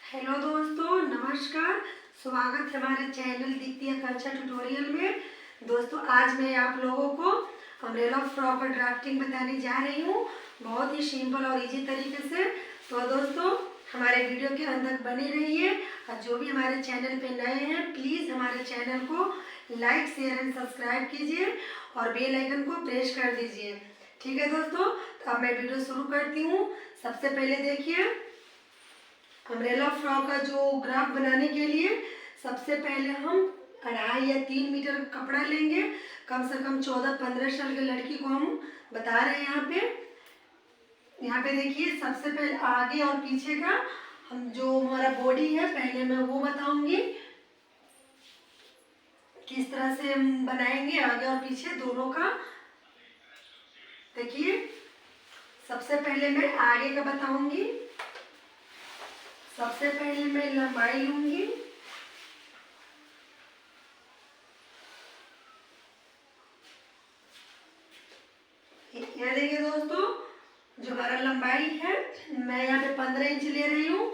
Hello दोस्तों, नमस्कार। स्वागत है हमारे चैनल दीप्ति आकांक्षा ट्यूटोरियल में। दोस्तों, आज मैं आप लोगों को अम्ब्रेला फ्रॉक और ड्राफ्टिंग बताने जा रही हूँ, बहुत ही सिंपल और इजी तरीके से। तो दोस्तों, हमारे वीडियो के अंत तक बने रहिए और जो भी हमारे चैनल पे नए हैं प्लीज़ हमारे चैनल को लाइक, शेयर एंड सब्सक्राइब कीजिए और बेल आइकन को प्रेस कर दीजिए। ठीक है दोस्तों, तो अब मैं वीडियो शुरू करती हूँ। सबसे पहले देखिए, अम्ब्रेला फ्रॉक का जो ग्राफ बनाने के लिए सबसे पहले हम 2.5 या 3 मीटर कपड़ा लेंगे। कम से कम 14-15 साल की लड़की को हम बता रहे हैं। यहाँ पे देखिए, सबसे पहले आगे और पीछे का हम जो हमारा बॉडी है पहले मैं वो बताऊंगी किस तरह से हम बनाएंगे आगे और पीछे दोनों का। देखिए, सबसे पहले मैं आगे का बताऊंगी। सबसे पहले मैं लंबाई लूंगी। यह देखिए दोस्तों, जो हमारा लंबाई है मैं यहाँ पे 15 इंच ले रही हूँ।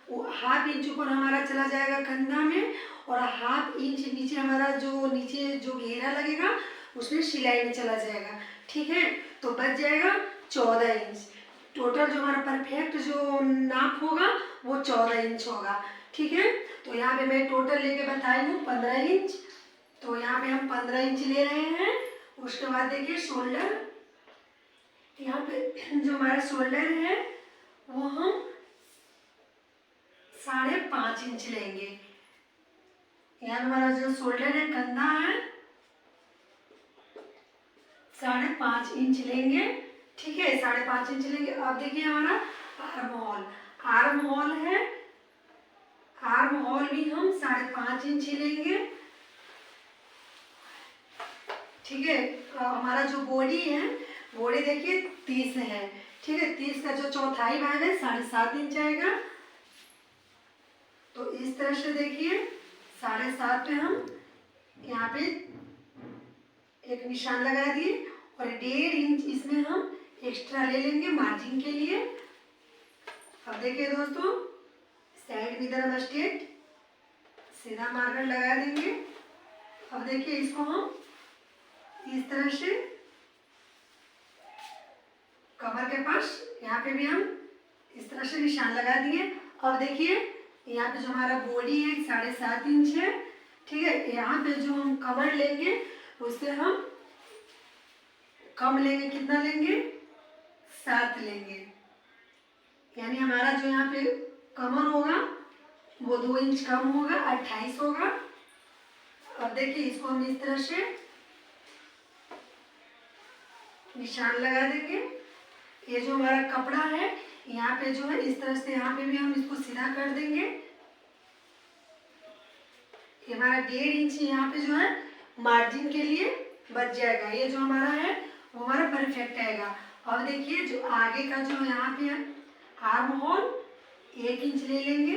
वो ½ इंच ऊपर हमारा चला जाएगा कंधा में और ½ इंच नीचे हमारा जो नीचे जो घेरा लगेगा उसमें सिलाई में चला जाएगा। ठीक है, तो बच जाएगा 14 इंच। टोटल जो हमारा परफेक्ट जो नाप होगा वो 14 इंच होगा। ठीक है, तो यहाँ पे मैं टोटल लेके बताई हूँ 15 इंच। तो यहाँ पे हम 15 इंच ले रहे हैं। उसके बाद देखिए शोल्डर, यहाँ पे जो हमारा शोल्डर है वो हम 5.5 इंच लेंगे। यहाँ हमारा जो शोल्डर है, कंधा है, 5.5 इंच लेंगे। ठीक है, 5.5 इंच लेंगे। अब देखिए हमारा आर्म होल, आर्म होल है, आर्म होल भी हम 5.5 इंच लेंगे। ठीक है, हमारा जो बॉडी है, बॉडी देखिए 30 है। ठीक है, 30 का जो चौथाई भाग है 7.5 इंच आएगा। तो इस तरह से देखिए 7.5 पे हम यहाँ पे एक निशान लगा दिए और 1.5 इंच इसमें हम एक्स्ट्रा ले लेंगे मार्जिन के लिए। अब देखिए दोस्तों, साइड में तरफ स्ट्रेट सीधा मार्कर लगा देंगे। अब देखिए इसको हम इस तरह से कमर के पास यहाँ पे भी हम इस तरह से निशान लगा दिए। अब देखिए यहाँ पे जो हमारा बॉडी है 7.5 इंच है। ठीक है, यहाँ पे जो हम कमर लेंगे उससे हम कम लेंगे। कितना लेंगे? 7 लेंगे। यानी हमारा जो यहाँ पे कमर होगा वो 2 इंच कम होगा, 28 होगा। अब देखिए इसको हम इस तरह से निशान लगा देंगे। ये जो हमारा कपड़ा है यहाँ पे जो है इस तरह से यहाँ पे भी हम इसको सीधा कर देंगे। ये हमारा 1.5 इंच यहाँ पे जो है मार्जिन के लिए बच जाएगा। ये जो हमारा है वो हमारा परफेक्ट आएगा। अब देखिए जो आगे का जो यहाँ पे आर्म होल 1 इंच ले लेंगे,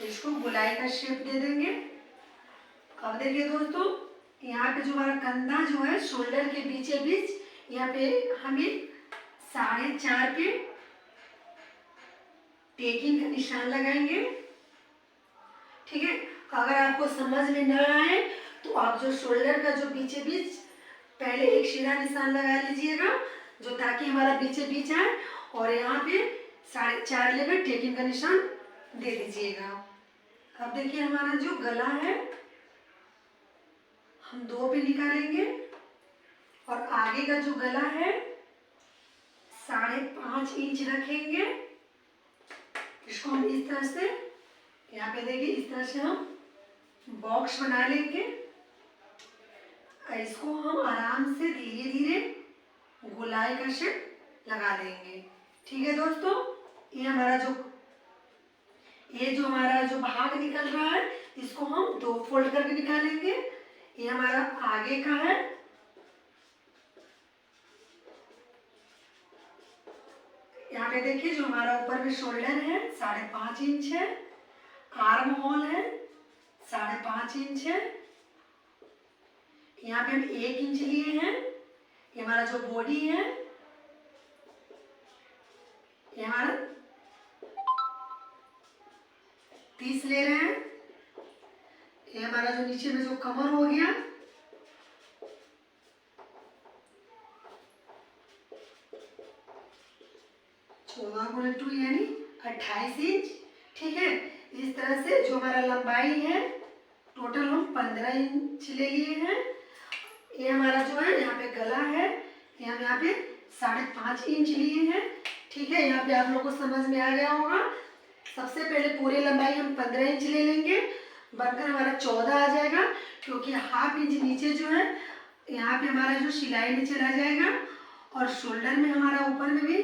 इसको गोलाई का शेप दे देंगे। अब देखिए दोस्तों, यहाँ पे जो हमारा कंधा जो है शोल्डर के बीचे बीच यहाँ पे हम 4.5 पे टेकिंग का निशान लगाएंगे। ठीक है, अगर आपको समझ में ना आए तो आप जो शोल्डर का जो बीचे बीच पहले एक सीधा निशान लगा लीजिएगा, जो ताकि हमारा बीचे बीच आए और यहाँ पे 4.5 लेकर टेकिंग का निशान दे दीजिएगा। अब देखिए हमारा जो गला है हम 2 पे निकालेंगे और आगे का जो गला है 5.5 इंच रखेंगे। इसको हम इस तरह से यहाँ पे देखिए इस तरह से हम बॉक्स बना लेंगे। इसको हम आराम से धीरे धीरे गोलाई का शेप लगा देंगे। ठीक है दोस्तों, ये जो हमारा जो भाग निकल रहा है इसको हम 2 फोल्ड करके निकालेंगे। ये हमारा आगे का है, यहाँ पे देखिए जो हमारा ऊपर में शोल्डर है 5.5 इंच है, आर्म होल है 5.5 इंच है, यहाँ पे हम 1 इंच लिए हैं। ये हमारा जो बॉडी है ये हमारा 30 ले रहे हैं। ये हमारा जो नीचे में जो कमर हो गया, 14x2 यानी 28 इंच। ठीक है, इस तरह से जो हमारा लंबाई है टोटल हम 15 इंच ले लिए हैं। ये हमारा जो है यहाँ पे गला है, ये हम यहाँ पे 5.5 इंच लिए हैं। ठीक है, यहाँ पे आप लोगों को समझ में आ गया होगा। सबसे पहले पूरे लंबाई हम 15 इंच ले लेंगे, बनकर हमारा 14 आ जाएगा, क्योंकि हाफ इंच नीचे जो है यहाँ पे हमारा जो सिलाई में चला जाएगा और शोल्डर में हमारा ऊपर में भी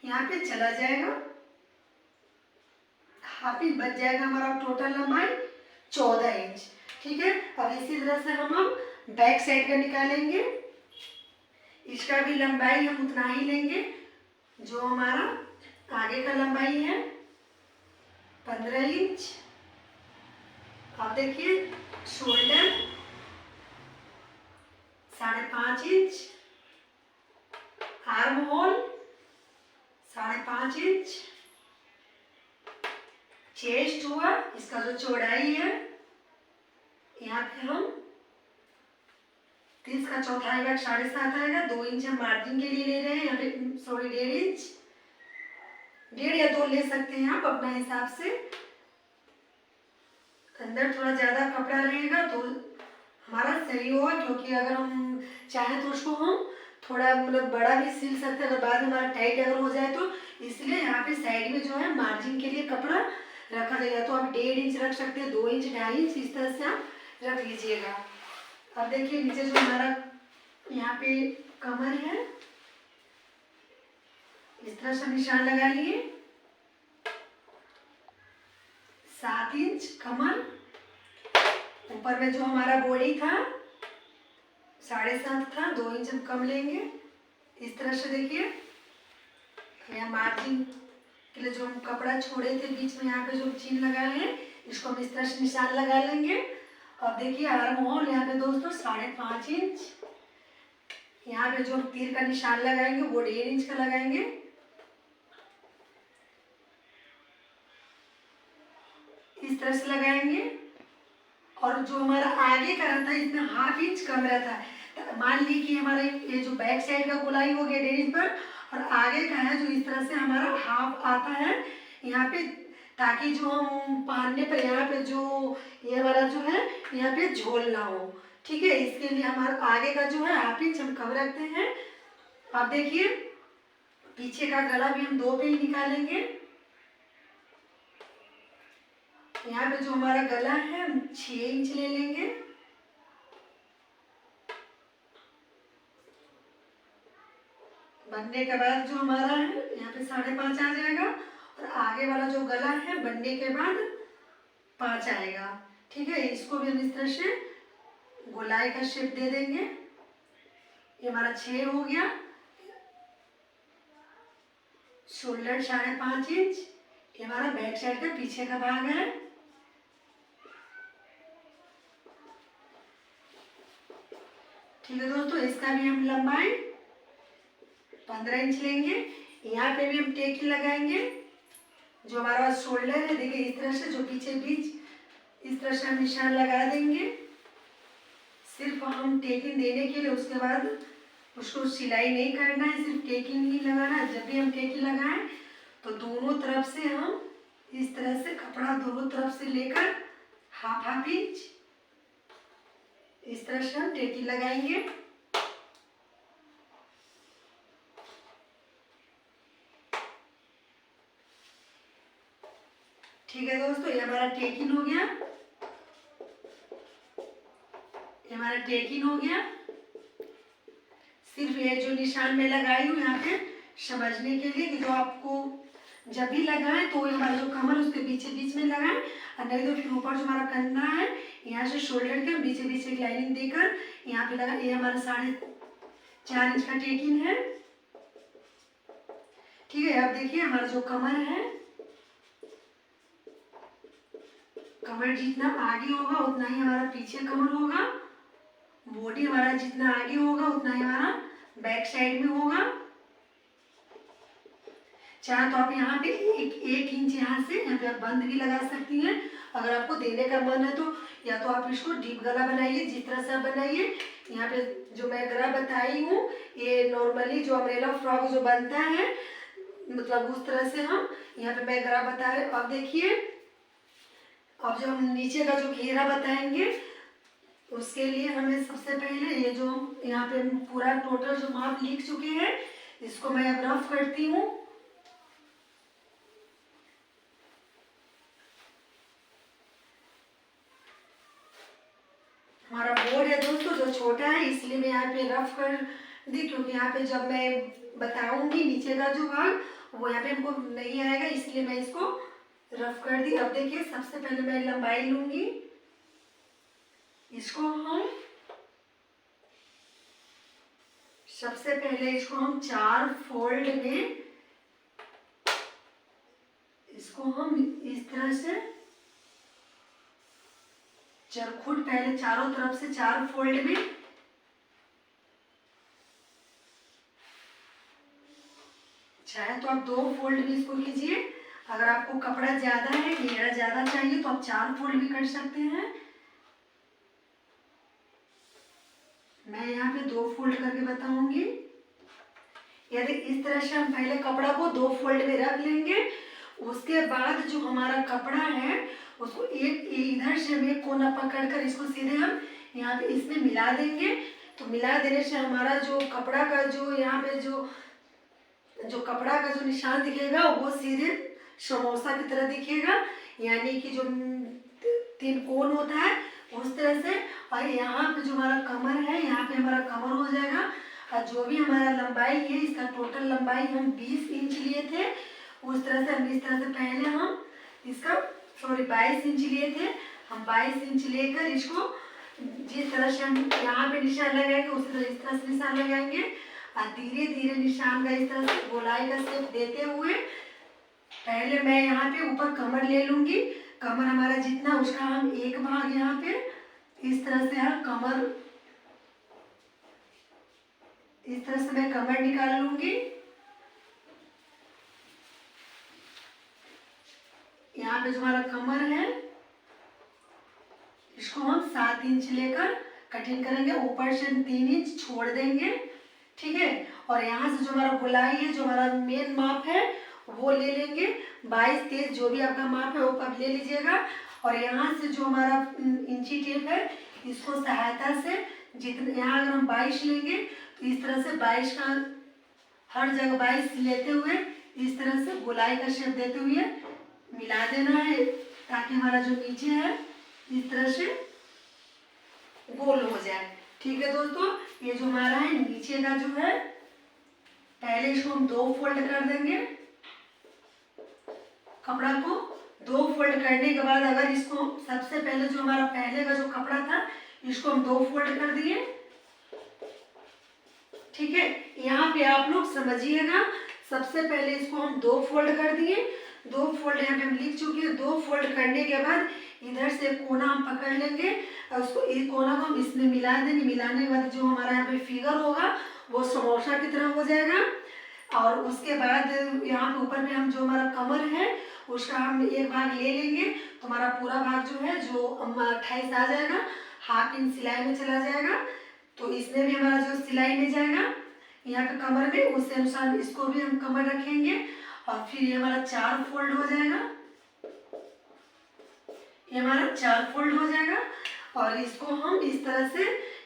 यहाँ पे चला जाएगा। हाफ इंच बच जाएगा हमारा टोटल लंबाई 14 इंच। ठीक है, अब इसी तरह से हम बैक साइड का निकालेंगे। इसका भी लंबाई हम उतना ही लेंगे जो हमारा आगे का लंबाई है 15 इंच। अब देखिए shoulder 5.5 inch, arm hole 5.5 inch, chest हुआ, इसका जो चौड़ाई है यहाँ पे हम 30 का चौथाई भाग 7.5 आएगा। 2 इंच हम मार्जिन के लिए ले रहे हैं यहाँ पे, सॉरी 1.5 इंच, 1.5 या 2 ले सकते हैं आप अपना हिसाब से। अंदर थोड़ा ज़्यादा कपड़ा रहेगा तो हमारा सही होगा, क्योंकि अगर हम चाहें तो उसको हम थोड़ा मतलब बड़ा भी सिल सकते हैं अगर बाद में हमारा टाइट अगर हो जाए तो। इसलिए यहाँ पे साइड में जो है मार्जिन के लिए कपड़ा रखा जाएगा, तो आप 1.5 इंच रख सकते हैं, 2 इंच, 2.5 इंच, इस तरह से आप रख लीजिएगा। अब देखिए नीचे जो हमारा यहाँ पे कमर है, इस तरह से निशान लगा लिए। 7 इंच कमर, ऊपर में जो हमारा बॉडी था 7.5 था, 2 इंच हम कम लेंगे। इस तरह से देखिए यहाँ मार्जिन के लिए जो हम कपड़ा छोड़े थे बीच में यहाँ पे जो चीन लगाए हैं, इसको हम इस तरह से निशान लगा लेंगे। अब देखिए आर्म होल यहाँ पे दोस्तों 5.5 इंच, यहाँ पे जो हम तीर का निशान लगाएंगे वो 1.5 इंच का लगाएंगे। इस तरह से लगाएंगे। और जो हमारा आगे का रहता है इसमें हाफ इंच कम रहता है। मान ली कि हमारे ये जो बैक साइड का गोलाई हो गया 1.5 इंच पर, और आगे का है जो इस तरह से हमारा हाफ आता है यहाँ पे, ताकि जो हम पहनने पर यहाँ पे जो ये वाला जो है यहाँ पे झोल ना हो। ठीक है, इसके लिए हमारा आगे का जो है हाफ इंच हम कम रखते हैं। अब देखिए पीछे का गला भी हम 2 पे ही निकालेंगे। यहाँ पे जो हमारा गला है हम 6 इंच ले लेंगे। बनने के बाद जो हमारा है यहाँ पे 5.5 आ जाएगा, और आगे वाला जो गला है बनने के बाद 5 आएगा। ठीक है, इसको भी हम इस तरह से गोलाई का शेप दे देंगे। ये हमारा 6 हो गया। शोल्डर 5.5 इंच, ये हमारा बैक साइड का पीछे का भाग है। ठीक है दोस्तों, इसका भी हम लंबाई 15 इंच लेंगे। यहाँ पे भी हम टेकी लगाएंगे। जो हमारा शोल्डर है देखिए इस तरह से, जो पीछे बीच इस तरह से हम निशान लगा देंगे। सिर्फ हम टेकिंग देने के लिए, उसके बाद उसको सिलाई नहीं करना है, सिर्फ टेकिंग ही लगाना है। जब भी हम टेकिंग लगाएं तो दोनों तरफ से हम इस तरह से कपड़ा दोनों तरफ से लेकर हाफ इंच इस तरह से हम टेकिंग लगाएंगे। ठीक है दोस्तों, ये हमारा टेकिंग हो गया। ये हमारा टेकिंग हो गया। सिर्फ ये जो निशान में लगाई हूँ यहाँ पे समझने के लिए कि जो आपको जब भी लगाएं तो ये हमारा जो कमर उसके बीच में लगाएं, और नहीं तो फिर ऊपर जो हमारा कंधा है यहाँ से शोल्डर के बीच एक लाइनिंग देकर यहाँ पे लगा। ये हमारा 4.5 इंच का टेकिंग है। ठीक है, अब देखिए हमारा जो कमर है, कमर जितना आगे होगा उतना ही हमारा पीछे कमर होगा। बॉडी हमारा जितना आगे होगा उतना ही हमारा बैक साइड में होगा। चाहे तो आप यहाँ पे एक इंच यहाँ से यहाँ पे आप बंद भी लगा सकती हैं। अगर आपको देने का मन है तो या तो आप इसको डीप गला बनाइए, जिस तरह से आप बनाइए। यहाँ पे जो मैं गला बताई हूँ ये नॉर्मली जो अम्ब्रेला फ्रॉक जो बनता है मतलब उस तरह से हम यहाँ पे मैं गला बता रहे। अब देखिए, अब जो हम नीचे का जो घेरा बताएंगे उसके लिए हमें सबसे पहले ये जो यहाँ पे पूरा टोटल जो माप लिख चुके हैं इसको मैं अब रफ करती हूँ। हमारा बोर्ड है दोस्तों जो छोटा है इसलिए मैं यहाँ पे रफ कर दी, क्योंकि यहाँ पे जब मैं बताऊंगी नीचे का जो भाग वो यहाँ पे हमको नहीं आएगा, इसलिए मैं इसको रफ कर दी। अब देखिए, सबसे पहले मैं लंबाई लूंगी, इसको हम सबसे पहले इसको हम 4 फोल्ड में इसको हम इस तरह से चरखुट पहले चारों तरफ से 4 फोल्ड में चाहे तो आप 2 फोल्ड में इसको कीजिए। अगर आपको कपड़ा ज्यादा है, घेरा ज्यादा चाहिए तो आप 4 फोल्ड भी कर सकते हैं। मैं यहाँ पे 2 फोल्ड करके बताऊंगी। यदि इस तरह से हम पहले कपड़ा को 2 फोल्ड में रख लेंगे, उसके बाद जो हमारा कपड़ा है उसको एक इधर से हम एक कोना पकड़कर इसको सीधे हम यहाँ पे इसमें मिला देंगे। तो मिला देने से हमारा जो कपड़ा का जो यहाँ पे जो कपड़ा का जो निशान दिखेगा वो सीधे समोसा की तरह दिखेगा, यानी कि जो 3 कोण होता है उस तरह से। और यहाँ पे जो हमारा कमर है यहाँ पे हमारा कमर हो जाएगा। और जो भी हमारा लंबाई है इसका टोटल लंबाई हम 20 इंच लिए थे, उस तरह से हम इस तरह से पहले हम इसका 22 इंच लिए थे। हम 22 इंच लेकर इसको जिस तरह से हम यहाँ पे निशान लगाएंगे उसी तरह इस तरह से निशान लगाएंगे और धीरे धीरे निशान का इस तरह से गोलाई का शेप देते हुए पहले मैं यहाँ पे ऊपर कमर ले लूंगी। कमर हमारा जितना उसका हम एक भाग यहाँ पे इस तरह से हम कमर इस तरह से मैं कमर निकाल लूंगी। यहाँ पे जो हमारा कमर है इसको हम 7 इंच लेकर कटिंग करेंगे, ऊपर से 3 इंच छोड़ देंगे, ठीक है। और यहाँ से जो हमारा गोलाई है जो हमारा मेन माप है वो ले लेंगे, 22 23 जो भी आपका माप है वो आप ले लीजिएगा। और यहाँ से जो हमारा इंची टेप है इसको सहायता से जितने यहाँ अगर हम 22 लेंगे तो इस तरह से 22 का हर जगह 22 लेते हुए इस तरह से गोलाई का शेप देते हुए मिला देना है, ताकि हमारा जो नीचे है इस तरह से गोल हो जाए, ठीक है दोस्तों। ये जो हमारा है नीचे का जो है पहले इसको हम 2 फोल्ड कर देंगे। कपड़ा को 2 फोल्ड करने के बाद अगर इसको सबसे पहले जो हमारा पहले का जो कपड़ा था इसको हम 2 फोल्ड कर दिए, ठीक है। यहाँ पे आप लोग समझिएगा, सबसे पहले इसको हम 2 फोल्ड कर दिए, 2 फोल्ड यहाँ पे हम लिख चुके हैं। 2 फोल्ड करने के बाद इधर से कोना हम पकड़ लेंगे और उसको एक कोना को हम इसमें मिला देंगे। मिलाने के बाद जो हमारा यहाँ पे फिगर होगा वो समोसा की तरह हो जाएगा। और उसके बाद यहाँ पे ऊपर में हम जो हमारा कमर है उसका हम एक भाग ले लेंगे, तो हमारा पूरा भाग जो है जो 28 आ जाएगा, हाफ इंच सिलाई में चला जाएगा। तो इसमें भी हमारा जो सिलाई में जाएगा यहाँ पे कमर में, उसके अनुसार इसको भी हम कमर रखेंगे। और फिर ये हमारा 4 फोल्ड हो जाएगा, ये हमारा 4 फोल्ड हो जाएगा। और इसको हम इस तरह से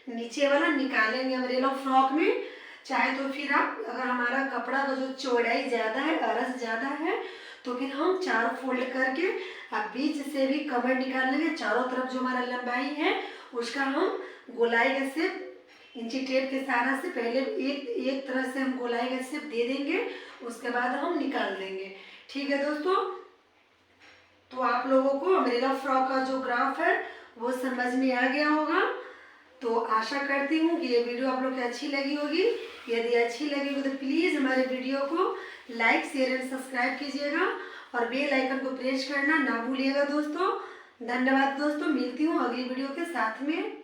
नीचे वाला निकालेंगे अम्ब्रेला फ्रॉक में। चाहे तो फिर आप अगर हमारा कपड़ा का जो चौड़ाई ज़्यादा है, अरस ज़्यादा है, तो फिर हम 4 फोल्ड करके आप बीच से भी कमर निकाल लेंगे। चारों तरफ जो हमारा लंबाई है उसका हम गोलाई का शेप इंची टेप के सहारा से पहले एक तरह से हम गोलाई का शेप दे देंगे, उसके बाद हम निकाल देंगे, ठीक है दोस्तों। तो आप लोगों को अम्ब्रेला फ्रॉक का जो ग्राफ है वो समझ में आ गया होगा। तो आशा करती हूँ कि ये वीडियो आप लोग को अच्छी लगी होगी। यदि अच्छी लगी हो तो प्लीज़ हमारे वीडियो को लाइक शेयर एंड सब्सक्राइब कीजिएगा और बेल आइकन को प्रेस करना ना भूलिएगा दोस्तों। धन्यवाद दोस्तों, मिलती हूँ अगली वीडियो के साथ में।